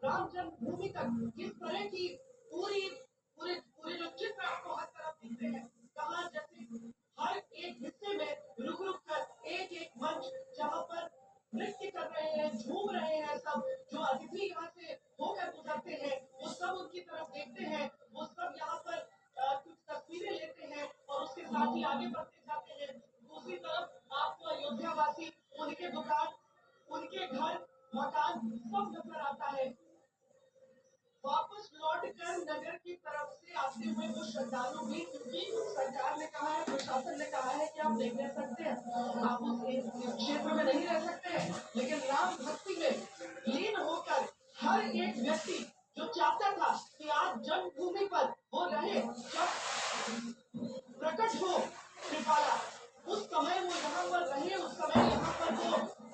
राम जन्मभूमि तक किस तरह की पूरी पूरे पूरे जो चित्र आपको हर तरफ दिखते हैं, कहाँ जैसे हर एक हिस्से में रुक रुक कर एक एक मंच जहाँ पर नृत्य कर रहे हैं, झूम रहे हैं, सब जो अतिथि यहाँ से होकर गुजरते हैं वो सब उनकी तरफ देखते हैं, वो सब यहाँ पर कुछ तस्वीरें लेते हैं और उसके साथ ही आगे बढ़ते जाते हैं। दूसरी तरफ आपको अयोध्या वासी, उनके दुकान, उनके घर, मकान सब नजर आता है। वापस लौट कर नगर की तरफ से आते हुए वो श्रद्धालु भी, क्योंकि सरकार ने कहा है, प्रशासन ने कहा है कि आप नहीं रह सकते हैं, आप उस क्षेत्र में नहीं रह सकते हैं, लेकिन राम भक्ति में लीन होकर हर एक व्यक्ति जो चाहता था कि आज जन्मभूमि पर वो रहे, जब प्रकट हो कृपाला, उस समय वो यहाँ पर रहे, उस समय यहाँ पर वो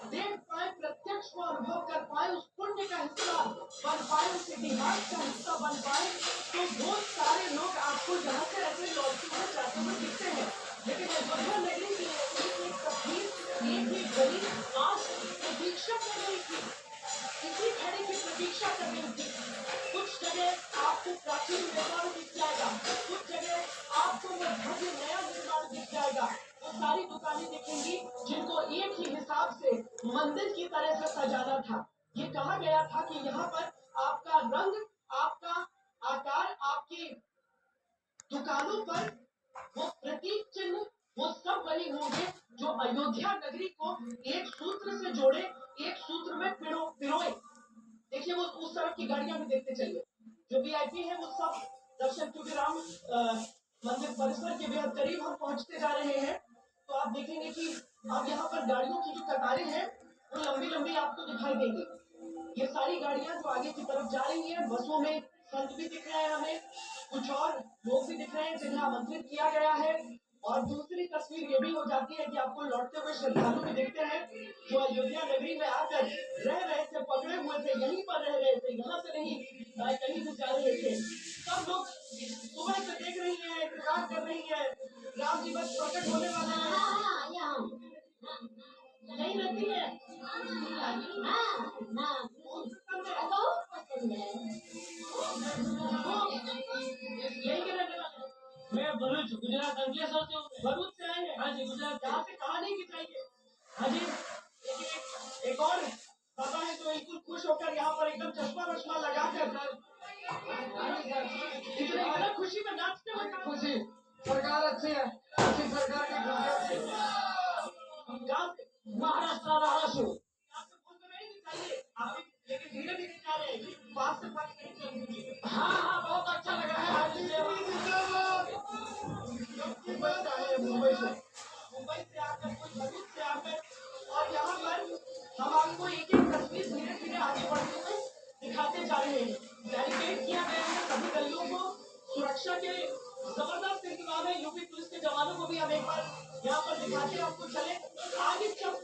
देख पाए, प्रत्यक्ष को अनुभव कर पाए, उस पुण्य का हिस्सा बन पाए, उस इतिहास का हिस्सा बन पाए, तो बहुत सारे लोग आपको यहाँ से ऐसे लौटते हुए जाते हुए दिखते हैं। लेकिन अयोध्या नगरी की एक तस्वीर, एक ही गली आज प्रतीक्षा कर रही थी, इसी घड़ी की प्रतीक्षा कर रही थी। कुछ जगह आपको प्राचीन निर्माण दिख जाएगा, कुछ जगह आपको भव्य नया निर्माण दिख जाएगा। वो सारी दुकानें दिखेंगी जिनको एक ही हिसाब से मंदिर की तरह से सजाना था। ये कहा गया था कि यहाँ पर आपका रंग, आपका आकार, आपकी दुकानों पर वो प्रतीक चिन्ह वो सब बने होंगे जो अयोध्या नगरी को एक सूत्र से जोड़े, एक सूत्र में पिरोए। देखिए वो उस तरफ की गाड़ियां भी देखते चलिए, जो वीआईपी है वो सब दर्शन, क्योंकि राम मंदिर परिसर के बेहद करीब हम पहुंचते जा रहे हैं, तो आप देखेंगे कि अब यहाँ पर गाड़ियों की जो कतारें हैं वो लंबी लंबी आपको दिखाई देंगी। ये सारी गाड़ियां जो आगे की तरफ जा रही हैं, बसों में संत भी दिख रहे हैं, हमें कुछ और लोग भी दिख रहे हैं जिन्हें आमंत्रित किया गया है। और दूसरी तस्वीर ये भी हो जाती है कि आपको लौटते हुए श्रद्धालु भी दिखते हैं जो अयोध्या नगरी में आकर रह रहे थे, पकड़े हुए थे, यहीं पर रह रहे थे, यहाँ से नहीं कहीं भी जा रहे थे। सब लोग सुबह से देख रही है, इंतजार कर रही है, राम जी बस प्रकट होने वाले हैं। नहीं रहती है, यही के रहने वाले। मैं भरूच गुजरात अंकलेश्वर से हूँ। भरूच से आए हैं? हाँ जी, गुजरात। यहाँ से कहाँ नहीं की चाहिए? हाँ जी। लेकिन एक और बाबा है जो बिल्कुल खुश होकर यहाँ पर एकदम चश्मा वश्मा लगा कर इतनी खुशी में नाचते हुए, खुशी सरकार अच्छी है, अच्छी सरकार की महाराष्ट्र महाराष्ट्र लेकिन धीरे धीरे जा रहे हैं, पास से पास नहीं चल। हाँ हाँ, बहुत अच्छा लगा है। मुंबई से आकर, कोई भरूच से आकर, और यहाँ पर हम आपको एक एक तस्वीर धीरे धीरे आगे बढ़ते हुए दिखाते जा रहे हैं। बैरिकेड किया गया है सभी गलियों को, सुरक्षा के जबरदस्त इंतजाम है। यूपी पुलिस के जवानों को भी हम एक बार यहाँ पर दिखाते आपको चले आगे। जब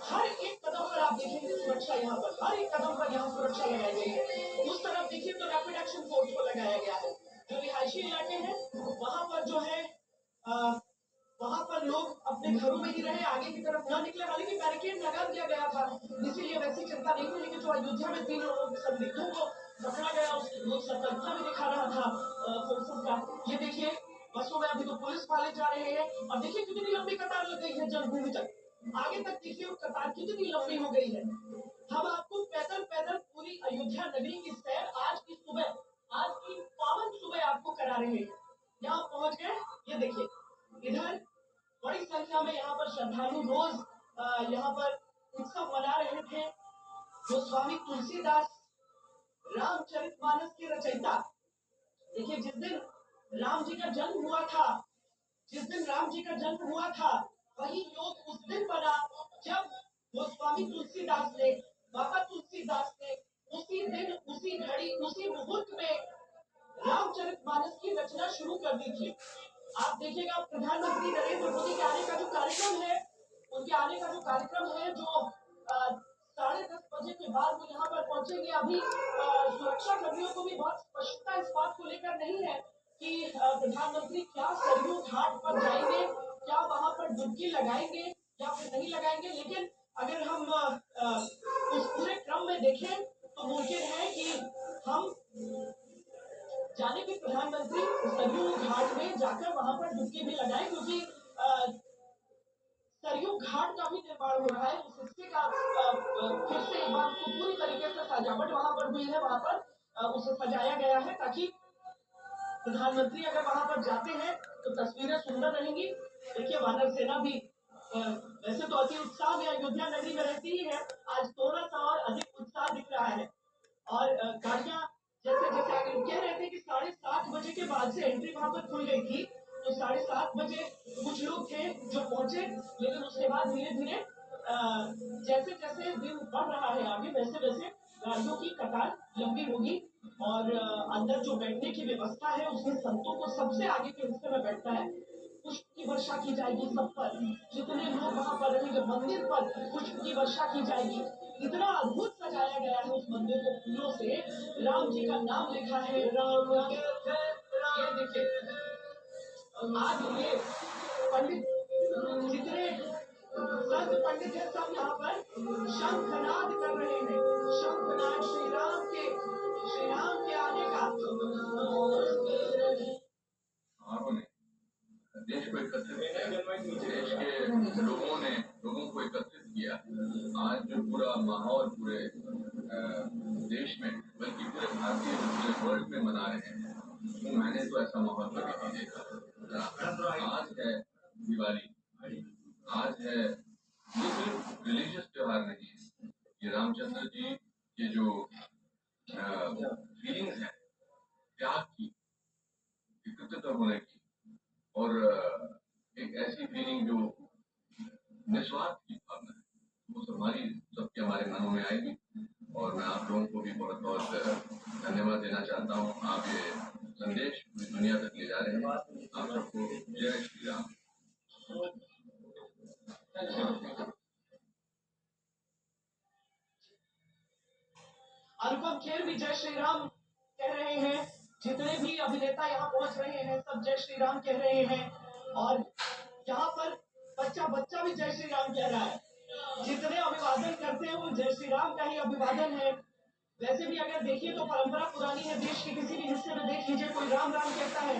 हर एक कदम पर आप देखेंगे सुरक्षा, यहाँ पर हर एक कदम पर यहाँ सुरक्षा लगाई गई है। उस तरफ देखिए तो रैपिड एक्शन फोर्स को लगाया गया है। जो रिहायशी इलाके हैं वहां पर जो है वहां पर लोग अपने घरों में ही रहे, आगे की तरफ न निकले। हालांकि बैरिकेड लगा दिया गया था, इसीलिए वैसी चिंता नहीं थी। लेकिन जो अयोध्या में 3 लोगों के संदिग्धों को पकड़ा गया, उसकी सतर्कता भी दिखा रहा था पुलिस का। ये देखिए बसों में अभी तो पुलिस वाले जा रहे हैं, और देखिए कितनी लंबी कतार लग गई है जन्मभूमि तक। आगे तक देखिए वो कतार कितनी लंबी हो गई है। हम आपको पैदल पैदल पूरी अयोध्या नगरी की सैर आज की सुबह, आज की पावन सुबह आपको करा रहे हैं। यहाँ पहुंच गए, ये देखिए इधर बड़ी संख्या में यहाँ पर श्रद्धालु रोज यहाँ पर उत्सव मना रहे थे। जो स्वामी तुलसीदास रामचरितमानस के रचयिता, देखिए जिस दिन राम जी का जन्म हुआ था, जिस दिन राम जी का जन्म हुआ था, वही योग उस दिन बना जब वो स्वामी तुलसीदास ने, बाबा तुलसीदास ने उसी दिन, उसी घड़ी, उसी मुहूर्त में रामचरितमानस की रचना शुरू कर दी थी। आप देखिएगा प्रधानमंत्री नरेंद्र मोदी के आने का जो कार्यक्रम है, उनके आने का जो कार्यक्रम है, जो 10:30 बजे के बाद वो यहाँ पर पहुंचेंगे। अभी सुरक्षा कर्मियों को भी बहुत स्पष्टता इस बात को लेकर नहीं है कि प्रधानमंत्री क्या सरयू घाट पर जाएंगे, क्या वहां पर डुबकी लगाएंगे या फिर नहीं लगाएंगे। लेकिन अगर हम उस पूरे क्रम में देखें तो तो मुमकिन है कि हम जाने भी प्रधानमंत्री सरयू घाट में जाकर वहां पर डुबकी भी लगाए, क्योंकि सरयू घाट का भी निर्माण हो रहा है। उस हिस्से का फिर से एक बार पूरी तरीके से सजावट वहां पर हुई है, वहां पर उसे सजाया गया है ताकि प्रधानमंत्री अगर वहां पर जाते हैं तो तस्वीरें सुंदर रहेंगी। देखिए वानर सेना भी वैसे तो अति उत्साह में अयोध्या नगरी में रहती ही है, आज थोड़ा सा और अधिक उत्साह दिख रहा है। और गाड़ियां जैसे जैसे आगे कह रहे थे कि 7:30 बजे के बाद से एंट्री वहां पर खुल गई थी, तो 7:30 बजे कुछ लोग थे जो पहुंचे, लेकिन उसके बाद धीरे धीरे जैसे जैसे दिन बढ़ रहा है आगे, वैसे वैसे गाड़ियों की कतार लंबी होगी और अंदर जो बैठने की व्यवस्था है उसमें संतों को सबसे आगे के हिस्से में बैठता है। पुष्प की वर्षा की जाएगी सब पर, जितने लोग वहां पर रहेंगे मंदिर पर पुष्प की वर्षा की जाएगी। इतना अद्भुत सजाया गया है उस मंदिर को फूलों से, राम जी का नाम लिखा है राम राम। ये देखिए आज ये पंडित जितने संत पंडित है सब यहाँ पर शंखनाद कर रहे हैं, शंखनाद श्री राम के आने का। देश को एकत्रित किया, देश के लोगों को एकत्रित किया। आज जो पूरा माहौल पूरे देश में बल्कि पूरे भारतीय पूरे वर्ल्ड में मना रहे हैं, तो मैंने तो ऐसा माहौल कभी नहीं देखा। आज है दिवाली, आज है, ये सिर्फ रिलीजियस त्योहार नहीं है, ये रामचंद्र जी के जो फीलिंग्स है त्याग की, एकत्रित होने की, और एक ऐसी फीलिंग जो निस्वार्थ की भावना है, वो हमारी सबके हमारे मनों में आएगी। और मैं आप लोगों को भी बहुत बहुत धन्यवाद देना चाहता हूँ। आप ये संदेश पूरी दुनिया तक ले जा रहे हैं। आप सबको जय श्री राम। अनुपम खेर भी जय श्री राम कह रहे हैं, जितने भी अभिनेता यहाँ पहुंच रहे हैं सब जय श्री राम कह रहे हैं, और यहाँ पर बच्चा बच्चा भी जय श्री राम कह रहा है। जितने अभिवादन करते हैं वो जय श्री राम का ही अभिवादन है। वैसे भी अगर देखिए तो परंपरा पुरानी है, देश के किसी भी हिस्से में देख लीजिए, कोई राम राम कहता है,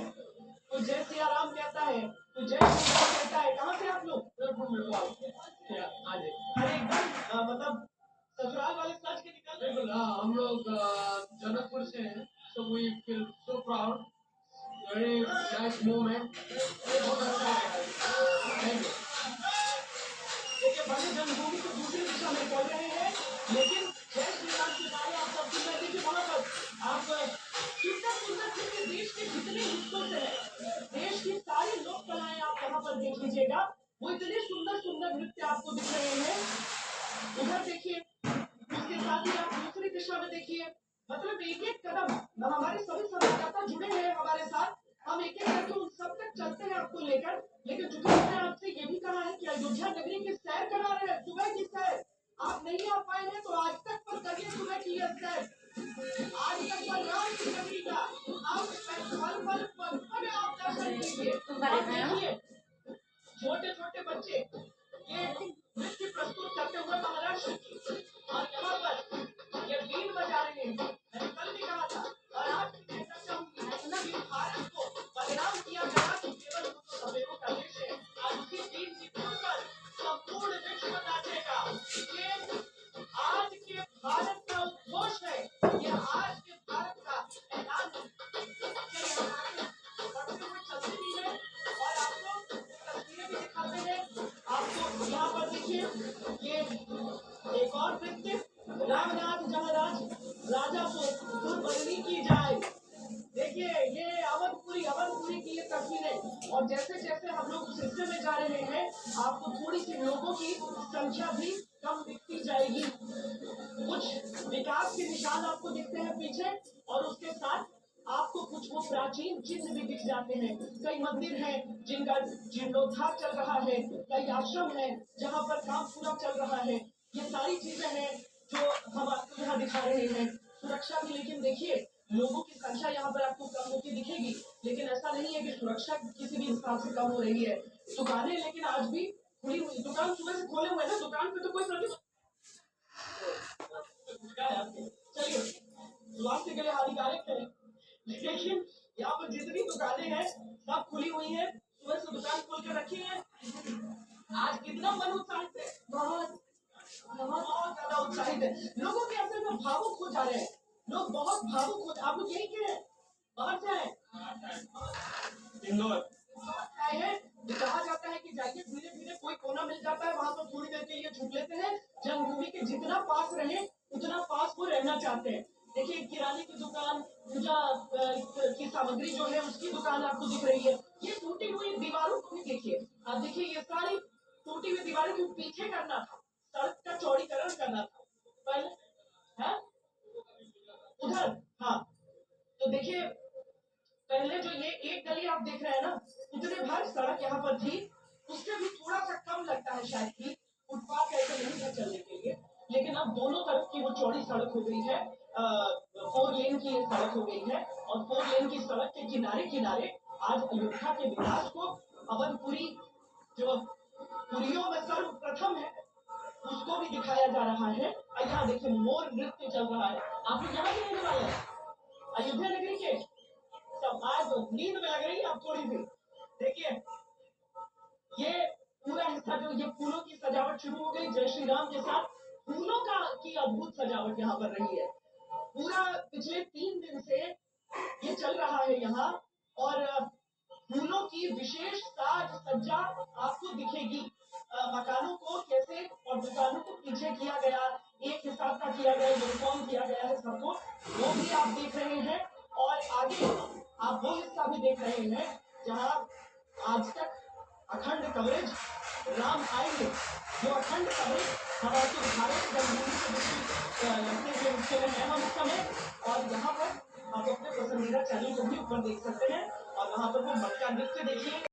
कोई जय सिया राम कहता है, कोई जय श्री राम कहता है। कहाँ से आप लोग? अरे एकदम मतलब ससुराल वाले सच के निकल रहे। हम लोग जनकपुर से हैं, so we feel so proud, very nice moment, बहुत अच्छा लगा। Thank you. देखिए बड़े जन्मभूमि को दूसरी दिशा में चल रहे हैं, लेकिन जय श्री राम के बारे आप सब सुन रहे थे वहां पर आप सुंदर सुंदर से देश के जितने हिस्सों से देश की सारी लोक कलाएं आप यहाँ पर देख लीजिएगा, वो इतने सुंदर सुंदर नृत्य आपको दिख रहे हैं। उधर देखिए, उसके साथ ही आप दूसरी दिशा में देखिए, मतलब एक एक कदम हमारे सभी संवाददाता जुड़े हैं हमारे साथ, हम एक एक करके उन सब तक चलते हैं आपको लेकर। लेकिन चूंकि मैंने आपसे ये भी कहा है कि अयोध्या नगरी की सैर करा रहे हैं, सुबह की सैर आप नहीं आ पाए हैं तो आज तक पर करिए सुबह की यह सैर। आज तक पर राम की नगरी का आप पल पल पल आप दर्शन कीजिए। देखिए छोटे छोटे बच्चे ये नृत्य प्रस्तुत करते हुए महाराष्ट्र की, और यहाँ पर ये बीन बजा रहे हैं। मैंने कल भी कहा था और आज भी कहना चाहूंगी कि भारत को बदनाम किया गया तो केवल सफेदों का देश है। आज उसी बीन की धुन पर संपूर्ण विश्व नाचेगा। ये आज के भारत का उद्घोष है, ये आज के भारत का ऐलान है। बढ़ते हुए चलते भी है और आपको तस्वीरें भी दिखाते हैं। आपको यहाँ पर देखिए ये एक और नृत्य, रामनाथ जहाराज राजा को दुर्बदली की जाए। देखिए ये अवनपुरी की ये तस्वीरें, और जैसे जैसे हम लोग उस हिस्से में जा रहे हैं आपको थोड़ी सी लोगों की संख्या भी कम दिखती जाएगी। कुछ विकास के निशान आपको दिखते हैं पीछे, और उसके साथ आपको कुछ वो प्राचीन चिन्ह भी दिख जाते हैं। कई मंदिर हैं जिनका जीर्णोद्धार चल रहा है, कई आश्रम हैं जहाँ पर काम पूरा चल रहा है। ये सारी चीजें हैं जो हम आपको यहाँ दिखा रहे हैं। सुरक्षा भी, लेकिन देखिए लोगों की संख्या यहाँ पर आपको कम होती दिखेगी, लेकिन ऐसा नहीं है कि सुरक्षा किसी भी हिसाब से कम हो रही है। दुकानें लेकिन आज भी खुली हुई, दुकान सुबह से खोले हुए ना, दुकान पे तो कोई प्रतिबंध। चलिए स्वास्थ्य के लिए हानिकारक है। लेकिन यहाँ पर जितनी दुकानें हैं सब खुली हुई हैं, सुबह से दुकान खोल कर रखी है। आज कितना मन उत्साहित है, बहुत बहुत ज्यादा उत्साहित है। लोगों के असल में भावुक हो जा रहे हैं, लोग बहुत भावुक हो। आप लोग यही के हैं, बाहर से आए इंदौर आए हैं। कहा जाता है कि जाइए, धीरे धीरे कोई कोना मिल जाता है वहां पर थोड़ी देर के लिए छुप लेते हैं। जन्मभूमि के जितना पास रहे उतना पास वो रहना चाहते हैं। देखिए किराने की दुकान, पूजा की सामग्री जो है उसकी दुकान आपको दिख रही है। ये टूटी हुई दीवारों को भी देखिए, आप देखिए ये सारी टूटी हुई दीवारों को पीछे करना था, सड़क का चौड़ीकरण करना था पहले है उधर। हाँ, तो देखिए पहले जो ये एक गली आप देख रहे हैं ना, उतने भर सड़क यहाँ पर थी, उससे भी थोड़ा सा कम लगता है शायद कि फुटपाथ ऐसे नहीं था चलने के लिए। लेकिन अब दोनों तरफ की वो चौड़ी सड़क हो गई है, 4 लेन की सड़क हो गई है। और 4 लेन की सड़क के किनारे किनारे आज अयोध्या के विकास को, अवधपुरी जो पुरियों में सर्वप्रथम है उसको भी दिखाया जा रहा है। और यहाँ देखिए मोर नृत्य चल रहा है। आप लोग यहाँ के रहने वाले हैं, अयोध्या नगरी के, सब आज नींद में लग रही है आप थोड़ी सी। देखिए ये पूरा हिस्सा जो ये फूलों की सजावट शुरू हो गई जय श्री राम के साथ, फूलों का की अद्भुत सजावट यहाँ पर रही है। पूरा पिछले 3 दिन से ये चल रहा है यहाँ, और फूलों की विशेष साज सज्जा आपको दिखेगी। मकानों को कैसे और दुकानों को पीछे किया गया, एक हिसाब का किया गया, यूनिफॉर्म किया गया है सबको, वो भी आप देख रहे हैं। और आगे आप वो हिस्सा भी देख रहे हैं जहां आज तक अखंड कवरेज राम आएंगे, जो अखंड कवरेज हम आपको दिखा रहे हैं जन्मभूमि से बिल्कुल लगते हुए हिस्से में है हम इस समय। और यहाँ पर आप अपने पसंदीदा चैनल को भी ऊपर देख सकते हैं, और वहां पर वो मटका नृत्य देखिए।